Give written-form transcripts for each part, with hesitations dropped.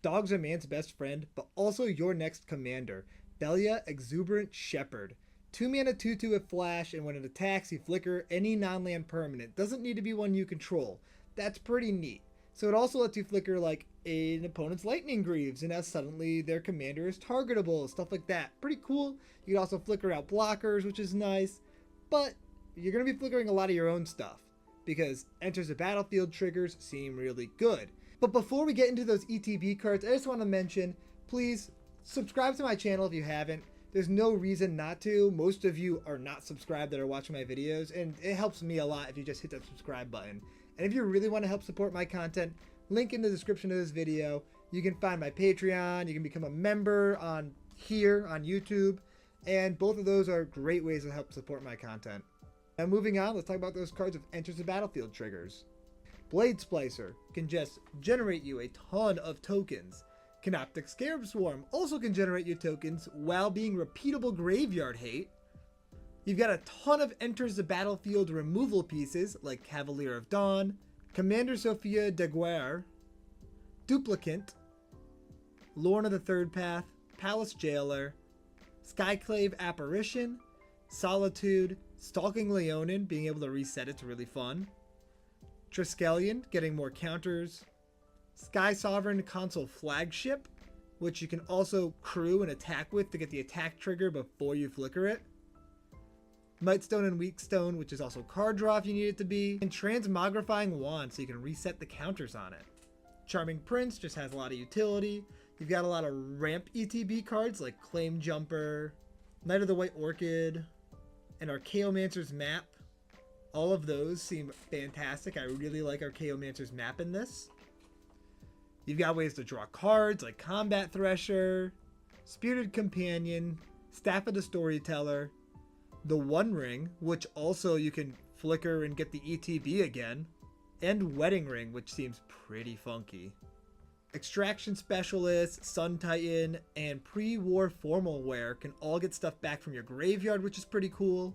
Dogs are man's best friend, but also your next commander. Phelia, Exuberant Shepherd. 2 mana 2/2 with flash, and when it attacks, you flicker any non-land permanent. Doesn't need to be one you control. That's pretty neat. So it also lets you flicker like an opponent's Lightning Greaves, and now suddenly their commander is targetable, stuff like that. Pretty cool. You can also flicker out blockers, which is nice, but you're going to be flickering a lot of your own stuff, because enters the battlefield triggers seem really good. But before we get into those ETB cards, I just want to mention, please subscribe to my channel if you haven't. There's no reason not to. Most of you are not subscribed that are watching my videos, and it helps me a lot if you just hit that subscribe button. And if you really want to help support my content, link in the description of this video. You can find my Patreon, you can become a member on here on YouTube, and both of those are great ways to help support my content. Now moving on, let's talk about those cards of enters the battlefield triggers. Blade Splicer can just generate you a ton of tokens. Canoptic Scarab Swarm also can generate you tokens while being repeatable graveyard hate. You've got a ton of enters the battlefield removal pieces like Cavalier of Dawn, Commander Sophia de Guerre, Duplicant, Lorna the Third Path, Palace Jailer, Skyclave Apparition, Solitude, Stalking Leonin, being able to reset it's really fun, Triskelion, getting more counters, Sky Sovereign Console Flagship, which you can also crew and attack with to get the attack trigger before you flicker it, Mightstone and Weakstone, which is also card draw if you need it to be, and Transmogrifying Wand, so you can reset the counters on it. Charming Prince just has a lot of utility. You've got a lot of ramp ETB cards like Claim Jumper, Knight of the White Orchid, and Archaeomancer's Map. All of those seem fantastic. I really like Archaeomancer's Map in this. You've got ways to draw cards like Combat Thresher, Spirited Companion, Staff of the Storyteller, the One Ring, which also you can flicker and get the ETB again, and Wedding Ring, which seems pretty funky. Extraction Specialist, Sun Titan, and Pre-War Formal Wear can all get stuff back from your graveyard, which is pretty cool.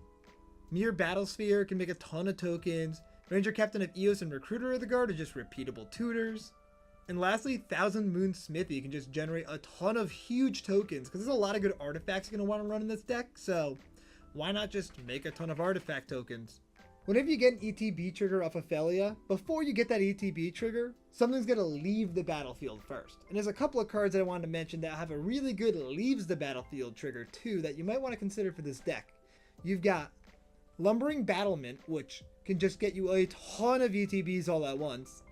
Mere Battlesphere can make a ton of tokens. Ranger Captain of Eos and Recruiter of the Guard are just repeatable tutors. And lastly, Thousand Moon Smithy can just generate a ton of huge tokens, because there's a lot of good artifacts you're going to want to run in this deck, so why not just make a ton of artifact tokens? Whenever you get an ETB trigger off of Phelia, before you get that ETB trigger, something's going to leave the battlefield first. And there's a couple of cards that I wanted to mention that have a really good leaves the battlefield trigger too that you might want to consider for this deck. You've got Lumbering Battlement, which can just get you a ton of ETBs all at once,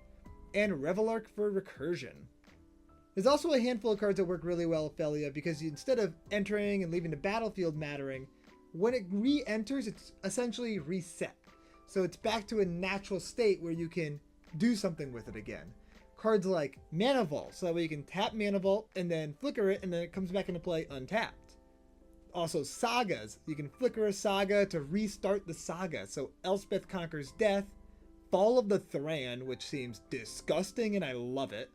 and Revelark for Recursion. There's also a handful of cards that work really well with Phelia because instead of entering and leaving the battlefield mattering, when it re-enters, it's essentially reset. So it's back to a natural state where you can do something with it again. Cards like Mana Vault, so that way you can tap Mana Vault and then flicker it and then it comes back into play untapped. Also Sagas, you can flicker a Saga to restart the Saga. So Elspeth Conquers Death, Fall of the Thran, which seems disgusting and I love it,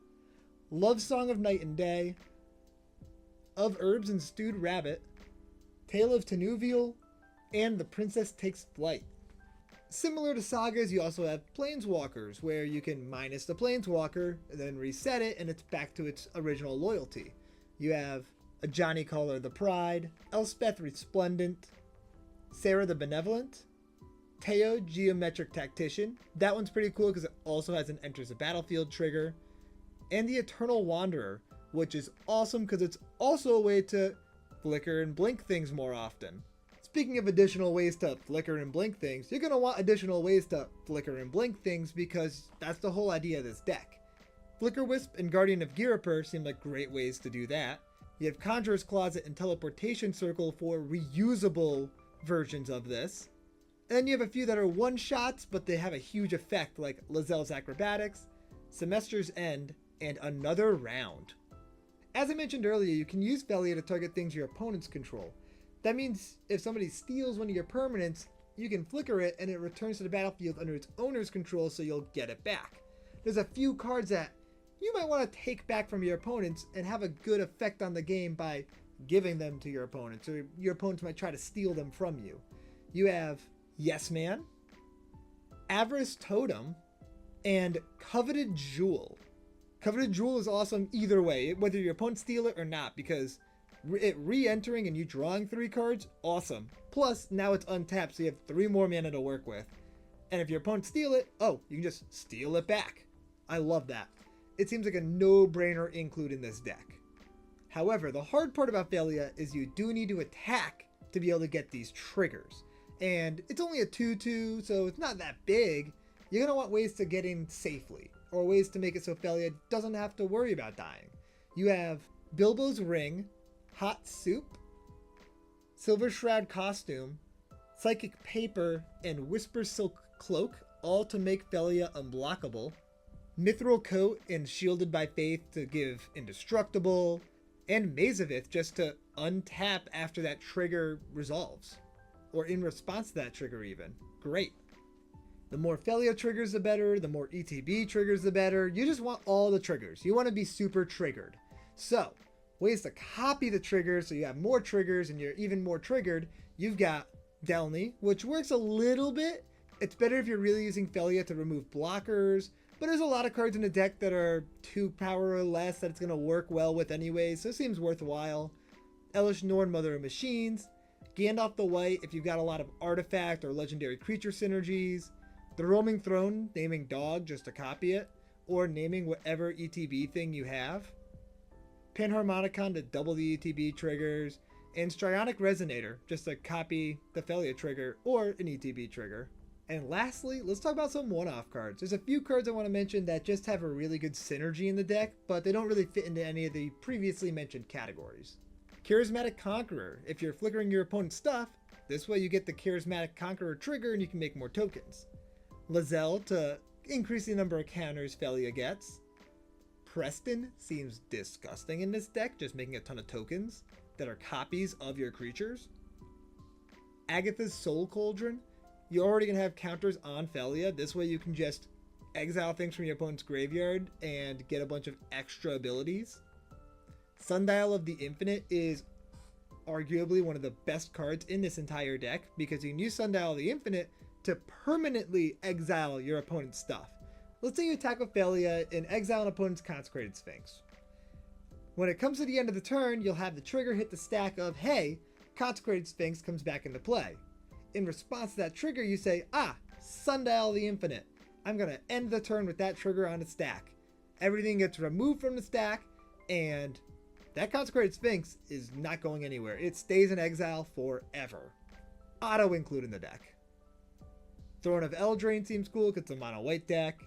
Love Song of Night and Day, Of Herbs and Stewed Rabbit, Tale of Tenuvial, and The Princess Takes Flight. Similar to Sagas, you also have Planeswalkers, where you can minus the Planeswalker, and then reset it, and it's back to its original loyalty. You have a Johnny Caller the Pride, Elspeth Resplendent, Sarah the Benevolent, Teo Geometric Tactician. That one's pretty cool because it also has an enters the battlefield trigger, and the Eternal Wanderer, which is awesome because it's also a way to flicker and blink things more often. Speaking of additional ways to flicker and blink things, you're going to want additional ways to flicker and blink things because that's the whole idea of this deck. Flicker Wisp and Guardian of Ghirapur seem like great ways to do that. You have Conjurer's Closet and Teleportation Circle for reusable versions of this. And then you have a few that are one-shots, but they have a huge effect like Lazelle's Acrobatics, Semester's End, and Another Round. As I mentioned earlier, you can use Phelia to target things your opponents control. That means if somebody steals one of your permanents, you can flicker it and it returns to the battlefield under its owner's control, so you'll get it back. There's a few cards that you might want to take back from your opponents and have a good effect on the game by giving them to your opponents, or your opponents might try to steal them from you. You have Yes Man, Avarice Totem, and Coveted Jewel. Coveted Jewel is awesome either way, whether your opponent steal it or not, because it re-entering and you drawing 3 cards, awesome. Plus, now it's untapped, so you have 3 more mana to work with. And if your opponent steal it, oh, you can just steal it back. I love that. It seems like a no-brainer include in this deck. However, the hard part about Phelia is you do need to attack to be able to get these triggers. And it's only a 2/2, so it's not that big. You're going to want ways to get in safely, or ways to make it so Phelia doesn't have to worry about dying. You have Bilbo's Ring, Hot Soup, Silver Shroud Costume, Psychic Paper, and Whisper Silk Cloak, all to make Phelia unblockable. Mithril Coat and Shielded by Faith to give Indestructible, and Mazavith just to untap after that trigger resolves, or in response to that trigger even. Great. The more Phelia triggers the better, the more ETB triggers the better. You just want all the triggers. You want to be super triggered. So, ways to copy the triggers so you have more triggers and you're even more triggered. You've got Delny, which works a little bit. It's better if you're really using Phelia to remove blockers, but there's a lot of cards in the deck that are 2 power or less that it's going to work well with anyway, so it seems worthwhile. Elish Norn, Mother of Machines. Gandalf the White if you've got a lot of artifact or legendary creature synergies. The Roaming Throne, naming Dog just to copy it, or naming whatever ETB thing you have. Panharmonicon to double the ETB triggers, and Strionic Resonator just to copy the Phelia trigger or an ETB trigger. And lastly, let's talk about some one-off cards. There's a few cards I want to mention that just have a really good synergy in the deck, but they don't really fit into any of the previously mentioned categories. Charismatic Conqueror. If you're flickering your opponent's stuff, this way you get the Charismatic Conqueror trigger and you can make more tokens. Lizelle to increase the number of counters Phelia gets. Preston seems disgusting in this deck, just making a ton of tokens that are copies of your creatures. Agatha's Soul Cauldron. You're already going to have counters on Phelia. This way you can just exile things from your opponent's graveyard and get a bunch of extra abilities. Sundial of the Infinite is arguably one of the best cards in this entire deck because you can use Sundial of the Infinite to permanently exile your opponent's stuff. Let's say you attack with Phelia and exile an opponent's Consecrated Sphinx. When it comes to the end of the turn, you'll have the trigger hit the stack of, hey, Consecrated Sphinx comes back into play. In response to that trigger, you say, Sundial of the Infinite. I'm going to end the turn with that trigger on the stack. Everything gets removed from the stack, and that Consecrated Sphinx is not going anywhere. It stays in exile forever. Auto include in the deck. Throne of Eldraine seems cool because it's a mono-white deck.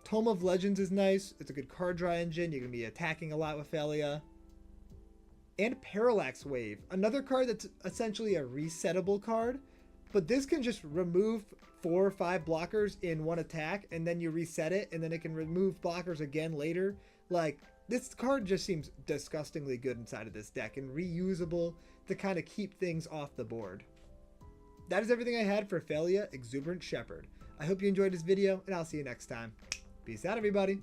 Tome of Legends is nice. It's a good card draw engine. You're going to be attacking a lot with Phelia. And Parallax Wave, another card that's essentially a resettable card, but this can just remove 4 or 5 blockers in one attack, and then you reset it, and then it can remove blockers again later. Like, this card just seems disgustingly good inside of this deck, and reusable to kind of keep things off the board. That is everything I had for Phelia Exuberant Shepherd. I hope you enjoyed this video, and I'll see you next time. Peace out, everybody.